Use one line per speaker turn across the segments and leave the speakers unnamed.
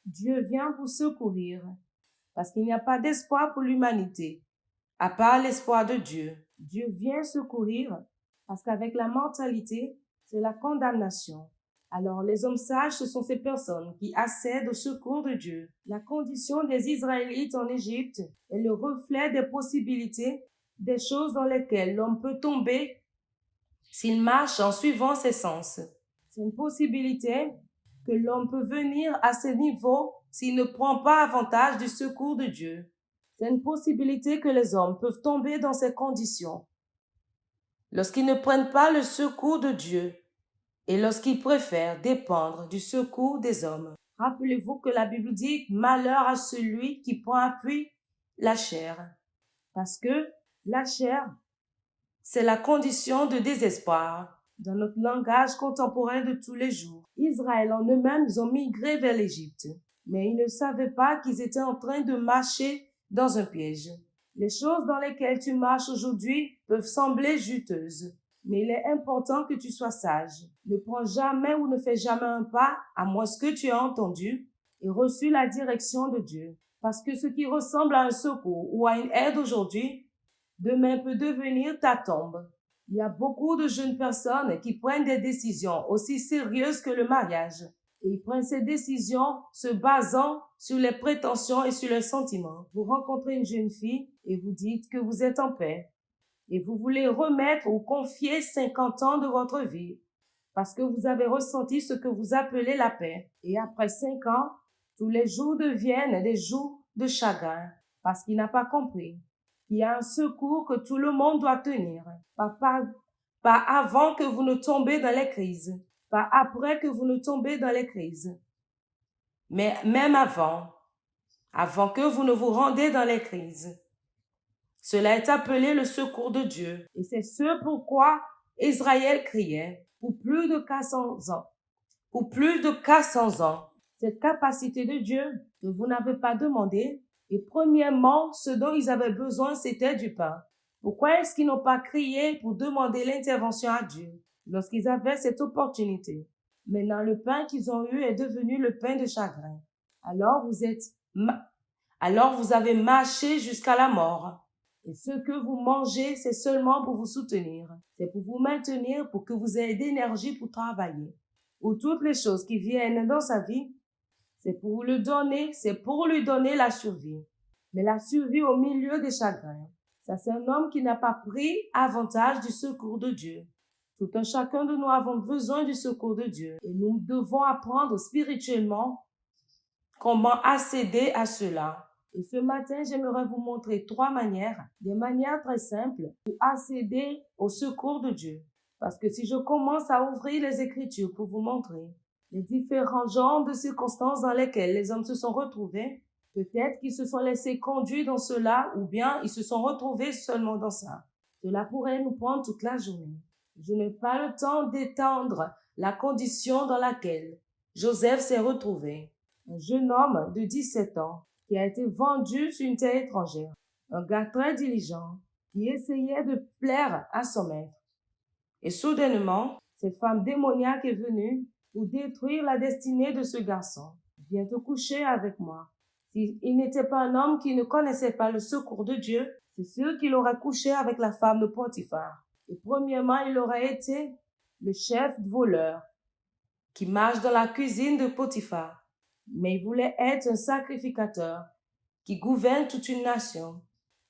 Dieu vient pour secourir, parce qu'il n'y a pas d'espoir pour l'humanité, à part l'espoir de Dieu. Dieu vient secourir, parce qu'avec la mentalité, c'est la condamnation. Alors, les hommes sages, ce sont ces personnes qui accèdent au secours de Dieu. La condition des Israélites en Égypte est le reflet des possibilités, des choses dans lesquelles l'homme peut tomber s'il marche en suivant ses sens. C'est une possibilité que l'homme peut venir à ce niveau s'il ne prend pas avantage du secours de Dieu. C'est une possibilité que les hommes peuvent tomber dans ces conditions lorsqu'ils ne prennent pas le secours de Dieu et lorsqu'ils préfèrent dépendre du secours des hommes. Rappelez-vous que la Bible dit « Malheur à celui qui prend appui la chair », parce que la chair, c'est la condition de désespoir dans notre langage contemporain de tous les jours. Israël en eux-mêmes, ils ont migré vers l'Égypte, mais ils ne savaient pas qu'ils étaient en train de marcher dans un piège. Les choses dans lesquelles tu marches aujourd'hui peuvent sembler juteuses, mais il est important que tu sois sage. Ne prends jamais ou ne fais jamais un pas, à moins que tu aies entendu et reçu la direction de Dieu. Parce que ce qui ressemble à un secours ou à une aide aujourd'hui, demain peut devenir ta tombe. Il y a beaucoup de jeunes personnes qui prennent des décisions aussi sérieuses que le mariage. Et ils prennent ces décisions se basant sur les prétentions et sur les sentiments. Vous rencontrez une jeune fille et vous dites que vous êtes en paix. Et vous voulez remettre ou confier 50 ans de votre vie parce que vous avez ressenti ce que vous appelez la paix. Et après 5 ans, tous les jours deviennent des jours de chagrin parce qu'il n'a pas compris qu'il y a un secours que tout le monde doit tenir. Pas avant que vous ne tombez dans les crises, pas après que vous ne tombez dans les crises, mais même avant que vous ne vous rendez dans les crises. Cela est appelé le secours de Dieu. Et c'est ce pourquoi Israël criait pour plus de 400 ans. Pour plus de 400 ans. Cette capacité de Dieu que vous n'avez pas demandé. Et premièrement, ce dont ils avaient besoin, c'était du pain. Pourquoi est-ce qu'ils n'ont pas crié pour demander l'intervention à Dieu lorsqu'ils avaient cette opportunité? Maintenant, le pain qu'ils ont eu est devenu le pain de chagrin. Alors vous avez marché jusqu'à la mort. Et ce que vous mangez, c'est seulement pour vous soutenir. C'est pour vous maintenir, pour que vous ayez d'énergie pour travailler. Ou toutes les choses qui viennent dans sa vie, c'est pour lui donner la survie. Mais la survie au milieu des chagrins. Ça, c'est un homme qui n'a pas pris avantage du secours de Dieu. Tout un chacun de nous avons besoin du secours de Dieu. Et nous devons apprendre spirituellement comment accéder à cela. Et ce matin, j'aimerais vous montrer 3 manières, des manières très simples pour accéder au secours de Dieu. Parce que si je commence à ouvrir les Écritures pour vous montrer les différents genres de circonstances dans lesquelles les hommes se sont retrouvés, peut-être qu'ils se sont laissés conduire dans cela ou bien ils se sont retrouvés seulement dans ça. Cela pourrait nous prendre toute la journée. Je n'ai pas le temps d'étendre la condition dans laquelle Joseph s'est retrouvé. Un jeune homme de 17 ans qui a été vendu sur une terre étrangère. Un gars très diligent qui essayait de plaire à son maître. Et soudainement, cette femme démoniaque est venue pour détruire la destinée de ce garçon. Viens te coucher avec moi. S'il n'était pas un homme qui ne connaissait pas le secours de Dieu, c'est sûr qu'il aurait couché avec la femme de Potiphar. Et premièrement, il aurait été le chef voleur qui marche dans la cuisine de Potiphar. Mais il voulait être un sacrificateur qui gouverne toute une nation.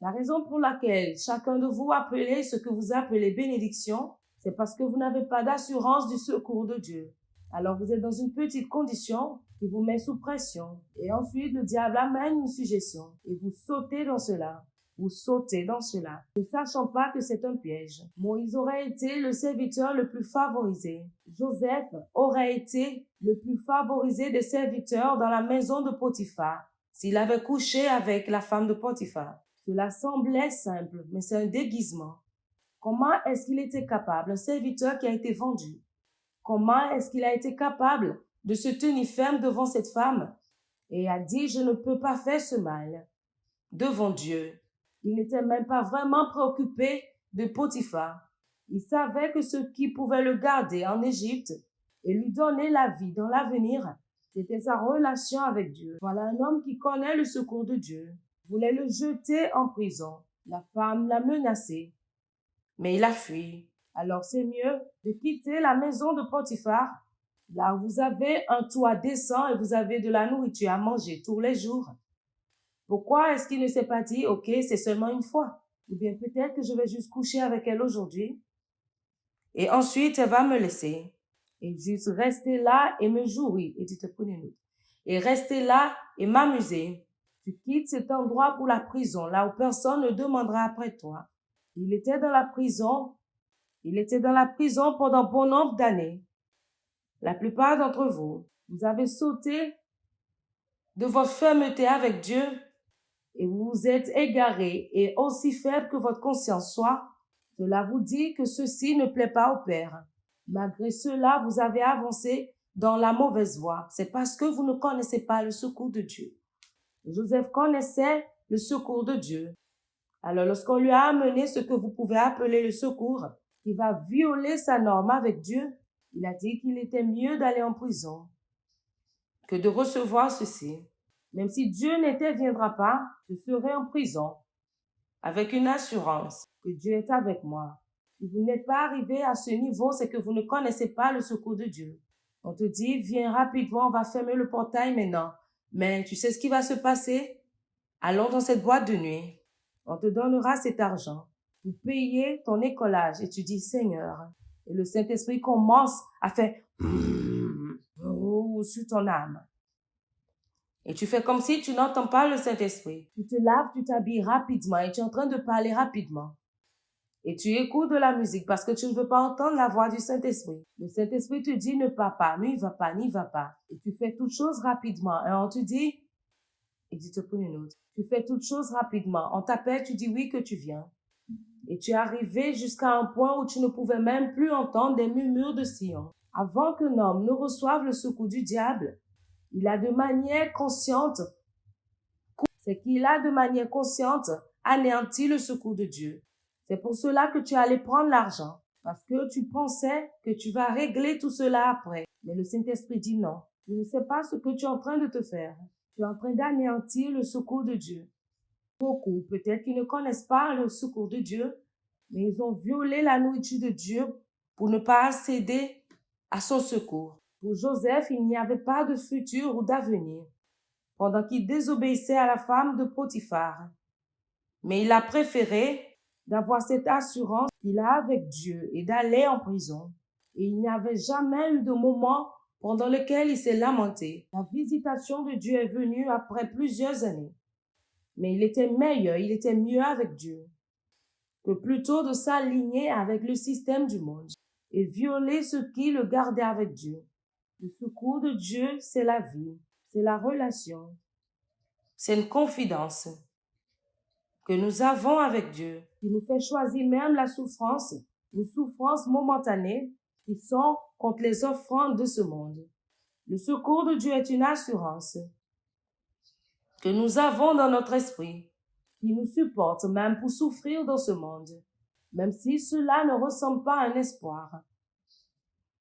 La raison pour laquelle chacun de vous appelez ce que vous appelez bénédiction, c'est parce que vous n'avez pas d'assurance du secours de Dieu. Alors vous êtes dans une petite condition qui vous met sous pression. Et ensuite, le diable amène une suggestion. Et vous sautez dans cela. Vous sautez dans cela, ne sachant pas que c'est un piège. Moïse aurait été le serviteur le plus favorisé. Joseph aurait été le plus favorisé des serviteurs dans la maison de Potiphar, s'il avait couché avec la femme de Potiphar. Cela semblait simple, mais c'est un déguisement. Comment est-ce qu'il était capable, un serviteur qui a été vendu, comment est-ce qu'il a été capable de se tenir ferme devant cette femme et a dit « Je ne peux pas faire ce mal » devant Dieu. Il n'était même pas vraiment préoccupé de Potiphar. Il savait que ce qui pouvait le garder en Égypte et lui donner la vie dans l'avenir C'était sa relation avec Dieu. Voilà un homme qui connaît le secours de Dieu. Voulait le jeter en prison. La femme l'a menacé, mais il a fui. Alors c'est mieux de quitter la maison de Potiphar. Là, vous avez un toit décent et vous avez de la nourriture à manger tous les jours. Pourquoi est-ce qu'il ne s'est pas dit, ok, c'est seulement une fois? Ou bien peut-être que je vais juste coucher avec elle aujourd'hui. Et ensuite, elle va me laisser. Et juste rester là et me jouir. Et tu te prenais une autre. Et rester là et m'amuser. Tu quittes cet endroit pour la prison, là où personne ne demandera après toi. Il était dans la prison. Il était dans la prison pendant bon nombre d'années. La plupart d'entre vous, vous avez sauté de votre fermeté avec Dieu et vous vous êtes égarés et aussi faible que votre conscience soit, cela vous dit que ceci ne plaît pas au Père. Malgré cela, vous avez avancé dans la mauvaise voie. C'est parce que vous ne connaissez pas le secours de Dieu. Joseph connaissait le secours de Dieu. Alors, lorsqu'on lui a amené ce que vous pouvez appeler le secours, qui va violer sa norme avec Dieu, il a dit qu'il était mieux d'aller en prison que de recevoir ceci. Même si Dieu n'interviendra pas, je serai en prison avec une assurance que Dieu est avec moi. Si vous n'êtes pas arrivé à ce niveau, c'est que vous ne connaissez pas le secours de Dieu. On te dit, viens rapidement, on va fermer le portail maintenant. Mais tu sais ce qui va se passer? Allons dans cette boîte de nuit. On te donnera cet argent pour payer ton écolage. Et tu dis, Seigneur. Et le Saint-Esprit commence à faire sur ton âme. Et tu fais comme si tu n'entends pas le Saint-Esprit. Tu te laves, tu t'habilles rapidement et tu es en train de parler rapidement. Et tu écoutes de la musique parce que tu ne veux pas entendre la voix du Saint-Esprit. Le Saint-Esprit te dit ne pars pas, n'y va pas, n'y va pas. Et tu fais toutes choses rapidement. Et on te dit, et tu te prends une autre. Tu fais toutes choses rapidement. On t'appelle, tu dis oui que tu viens. Et tu es arrivé jusqu'à un point où tu ne pouvais même plus entendre des murmures de Sion. Avant qu'un homme ne reçoive le secours du diable, il a de manière consciente, c'est qu'il a de manière consciente anéanti le secours de Dieu. C'est pour cela que tu allais prendre l'argent, parce que tu pensais que tu vas régler tout cela après. Mais le Saint-Esprit dit non. Je ne sais pas ce que tu es en train de te faire. Tu es en train d'anéantir le secours de Dieu. Beaucoup, peut-être qu'ils ne connaissent pas le secours de Dieu, mais ils ont violé la nourriture de Dieu pour ne pas accéder à son secours. Pour Joseph, il n'y avait pas de futur ou d'avenir, pendant qu'il désobéissait à la femme de Potiphar. Mais il a préféré d'avoir cette assurance qu'il a avec Dieu et d'aller en prison. Et il n'y avait jamais eu de moment pendant lequel il s'est lamenté. La visitation de Dieu est venue après plusieurs années. Mais il était meilleur, il était mieux avec Dieu que plutôt de s'aligner avec le système du monde et violer ce qui le gardait avec Dieu. Le secours de Dieu, c'est la vie, c'est la relation, c'est une confidence que nous avons avec Dieu, qui nous fait choisir même la souffrance, une souffrance momentanée, qui sont contre les offrandes de ce monde. Le secours de Dieu est une assurance que nous avons dans notre esprit, qui nous supporte même pour souffrir dans ce monde, même si cela ne ressemble pas à un espoir.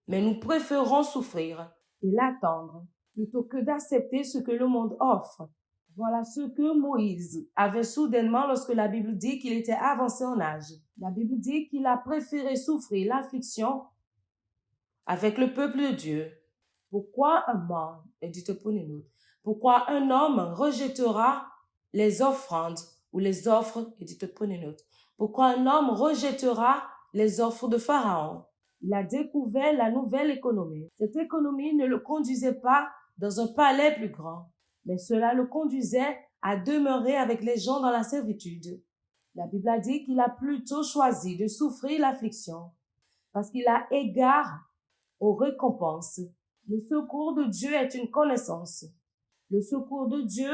Mais nous préférons souffrir et l'attendre plutôt que d'accepter ce que le monde offre. Voilà ce que Moïse avait soudainement lorsque la Bible dit qu'il était avancé en âge. La Bible dit qu'il a préféré souffrir l'affliction avec le peuple de Dieu. Pourquoi un homme, et tu te prends une autre, pourquoi un homme rejettera les offrandes ou les offres, et tu te prends une autre, pourquoi un homme rejettera les offres de Pharaon? Il a découvert la nouvelle économie. Cette économie ne le conduisait pas dans un palais plus grand, mais cela le conduisait à demeurer avec les gens dans la servitude. La Bible a dit qu'il a plutôt choisi de souffrir l'affliction parce qu'il a égard aux récompenses. Le secours de Dieu est une connaissance. Le secours de Dieu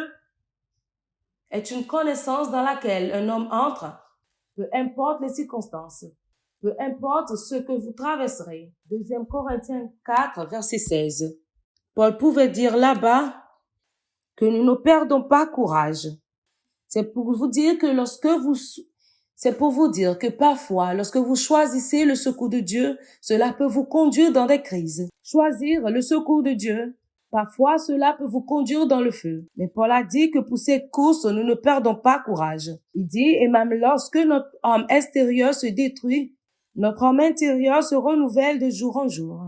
est une connaissance dans laquelle un homme entre, peu importe les circonstances, peu importe ce que vous traverserez. 2 Corinthiens 4, verset 16. Paul pouvait dire là-bas que nous ne perdons pas courage. C'est pour vous dire que parfois, lorsque vous choisissez le secours de Dieu, cela peut vous conduire dans des crises. Choisir le secours de Dieu Parfois, cela peut vous conduire dans le feu. Mais Paul a dit que pour cette course, nous ne perdons pas courage. Il dit, et même lorsque notre homme extérieur se détruit, notre homme intérieur se renouvelle de jour en jour.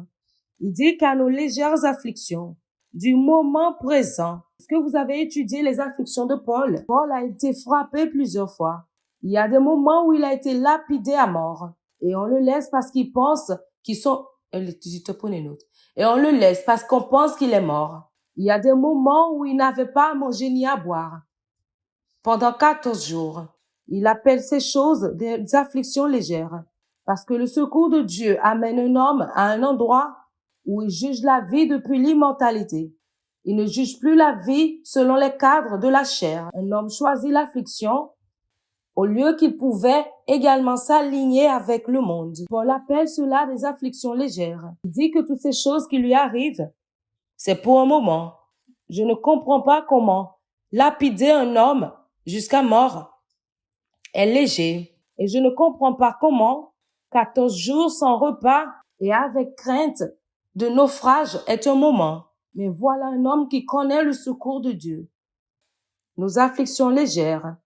Il dit qu'à nos légères afflictions, du moment présent, est-ce que vous avez étudié les afflictions de Paul? Paul a été frappé plusieurs fois. Il y a des moments où il a été lapidé à mort. Et on le laisse parce qu'il pense qu'ils sont... Et on le laisse parce qu'on pense qu'il est mort. Il y a des moments où il n'avait pas à manger ni à boire. Pendant 14 jours, il appelle ces choses des afflictions légères. Parce que le secours de Dieu amène un homme à un endroit où il juge la vie depuis l'immortalité. Il ne juge plus la vie selon les cadres de la chair. Un homme choisit l'affliction au lieu qu'il pouvait également s'aligner avec le monde. Paul appelle cela des afflictions légères. Il dit que toutes ces choses qui lui arrivent, c'est pour un moment. Je ne comprends pas comment lapider un homme jusqu'à mort est léger. Et je ne comprends pas comment 14 jours sans repas et avec crainte de naufrage est un moment. Mais voilà un homme qui connaît le secours de Dieu. Nos afflictions légères.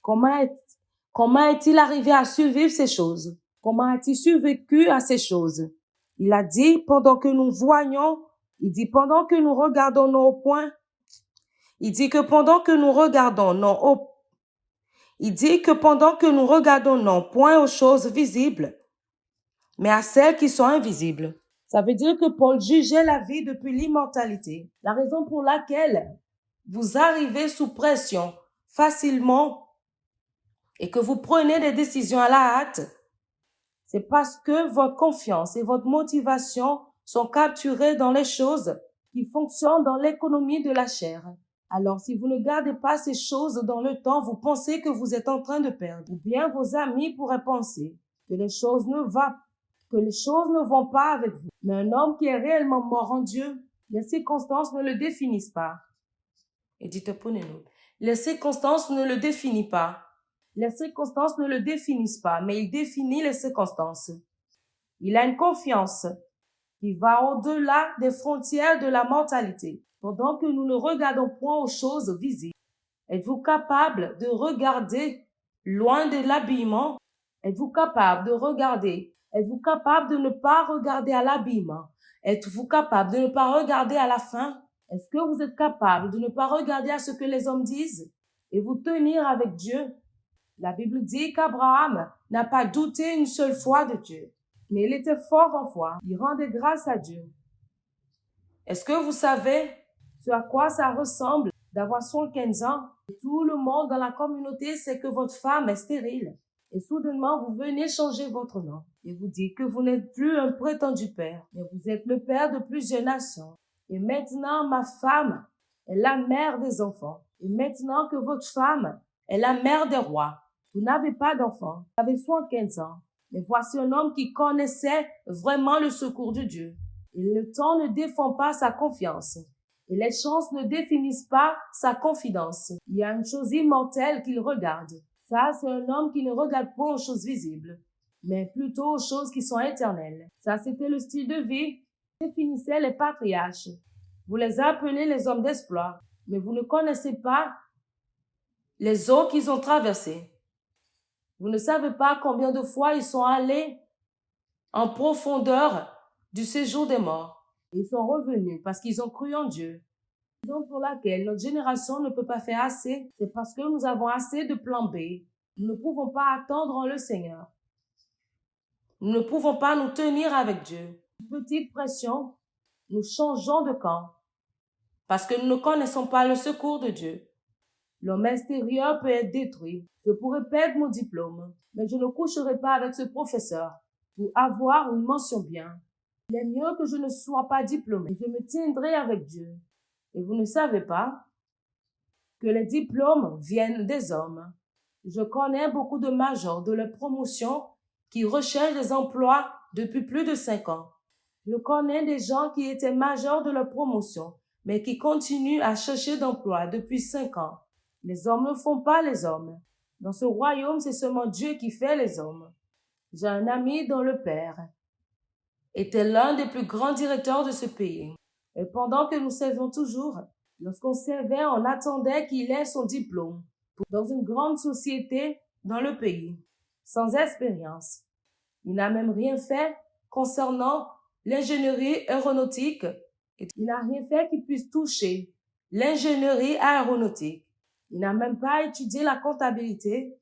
Comment est-il arrivé à survivre ces choses? Comment a-t-il survécu à ces choses? Il a dit, pendant que nous voyons, il dit, pendant que nous regardons non au point, il dit que pendant que nous regardons non au, il dit que pendant que nous regardons non point aux choses visibles, mais à celles qui sont invisibles. Ça veut dire que Paul jugeait la vie depuis l'immortalité. La raison pour laquelle vous arrivez sous pression facilement et que vous prenez des décisions à la hâte, c'est parce que votre confiance et votre motivation sont capturées dans les choses qui fonctionnent dans l'économie de la chair. Alors, si vous ne gardez pas ces choses dans le temps, vous pensez que vous êtes en train de perdre. Ou bien vos amis pourraient penser que les choses ne vont pas avec vous. Mais un homme qui est réellement mort en Dieu, les circonstances ne le définissent pas. Et dites-nous, les circonstances ne le définissent pas. Les circonstances ne le définissent pas, mais il définit les circonstances. Il a une confiance qui va au-delà des frontières de la mortalité. Pendant que nous ne regardons point aux choses visibles, êtes-vous capable de regarder loin de l'habillement? Êtes-vous capable de regarder? Êtes-vous capable de ne pas regarder à l'habillement? Êtes-vous capable de ne pas regarder à la fin? Est-ce que vous êtes capable de ne pas regarder à ce que les hommes disent et vous tenir avec Dieu? La Bible dit qu'Abraham n'a pas douté une seule fois de Dieu, mais il était fort en foi. Il rendait grâce à Dieu. Est-ce que vous savez ce à quoi ça ressemble d'avoir 75 ans? Tout le monde dans la communauté sait que votre femme est stérile. Et soudainement, vous venez changer votre nom. Et vous dites que vous n'êtes plus un prétendu père, mais vous êtes le père de plusieurs nations. Et maintenant, ma femme est la mère des enfants. Et maintenant que votre femme est la mère des rois, vous n'avez pas d'enfant, vous avez 75 ans. Mais voici un homme qui connaissait vraiment le secours de Dieu. Et le temps ne défend pas sa confiance. Et les chances ne définissent pas sa confidence. Il y a une chose immortelle qu'il regarde. Ça, c'est un homme qui ne regarde pas aux choses visibles, mais plutôt aux choses qui sont éternelles. Ça, c'était le style de vie que définissaient les patriarches. Vous les appelez les hommes d'exploit, mais vous ne connaissez pas les eaux qu'ils ont traversées. Vous ne savez pas combien de fois ils sont allés en profondeur du séjour des morts. Ils sont revenus parce qu'ils ont cru en Dieu. La raison pour laquelle notre génération ne peut pas faire assez, c'est parce que nous avons assez de plan B. Nous ne pouvons pas attendre en le Seigneur. Nous ne pouvons pas nous tenir avec Dieu. Une petite pression, nous changeons de camp parce que nous ne connaissons pas le secours de Dieu. L'homme extérieur peut être détruit. Je pourrais perdre mon diplôme, mais je ne coucherai pas avec ce professeur pour avoir une mention bien. Il est mieux que je ne sois pas diplômé. Je me tiendrai avec Dieu. Et vous ne savez pas que les diplômes viennent des hommes. Je connais beaucoup de majors de la promotion qui recherchent des emplois depuis plus de 5 ans. Je connais des gens qui étaient majors de leur promotion, mais qui continuent à chercher d'emploi depuis 5 ans. Les hommes ne font pas les hommes. Dans ce royaume, c'est seulement Dieu qui fait les hommes. J'ai un ami dont le père était l'un des plus grands directeurs de ce pays. Et pendant que nous servions toujours, lorsqu'on servait, on attendait qu'il ait son diplôme dans une grande société dans le pays, sans expérience. Il n'a même rien fait concernant l'ingénierie aéronautique. Il n'a rien fait qui puisse toucher l'ingénierie aéronautique. Il n'a même pas étudié la comptabilité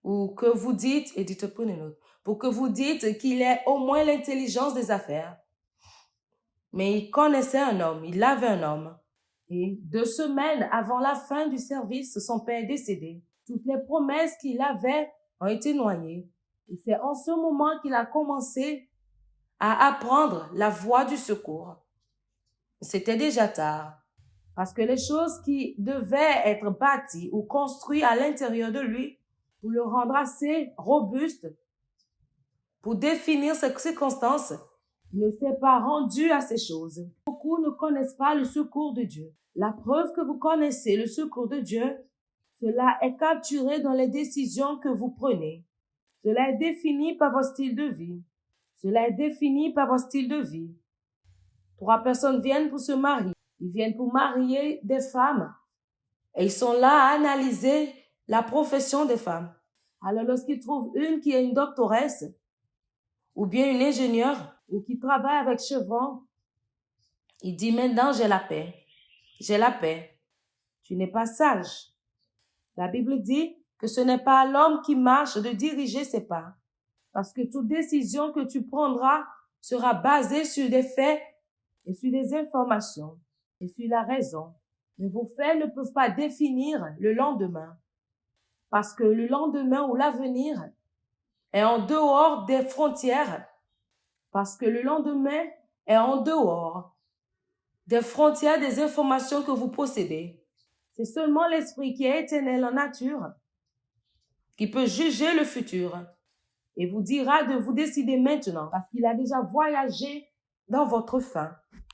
ou que vous dites, et dites prenez note, pour que vous dites qu'il ait au moins l'intelligence des affaires. Mais il connaissait un homme, il avait un homme. Et 2 semaines avant la fin du service, son père est décédé. Toutes les promesses qu'il avait ont été noyées. Et c'est en ce moment qu'il a commencé à apprendre la voie du secours. C'était déjà tard. Parce que les choses qui devaient être bâties ou construites à l'intérieur de lui, pour le rendre assez robuste, pour définir ses circonstances, il ne s'est pas rendu à ces choses. Beaucoup ne connaissent pas le secours de Dieu. La preuve que vous connaissez le secours de Dieu, cela est capturé dans les décisions que vous prenez. Cela est défini par votre style de vie. Cela est défini par votre style de vie. 3 personnes viennent pour se marier. Ils viennent pour marier des femmes. Et ils sont là à analyser la profession des femmes. Alors lorsqu'ils trouvent une qui est une doctoresse, ou bien une ingénieure, ou qui travaille avec Chevron, il dit maintenant j'ai la paix. J'ai la paix. Tu n'es pas sage. La Bible dit que ce n'est pas à l'homme qui marche de diriger ses pas. Parce que toute décision que tu prendras sera basée sur des faits et sur des informations et sur la raison. Mais vos faits ne peuvent pas définir le lendemain. Parce que le lendemain ou l'avenir est en dehors des frontières. Parce que le lendemain est en dehors des frontières des informations que vous possédez. C'est seulement l'esprit qui est éternel en nature qui peut juger le futur et vous dira de vous décider maintenant parce qu'il a déjà voyagé dans votre fin.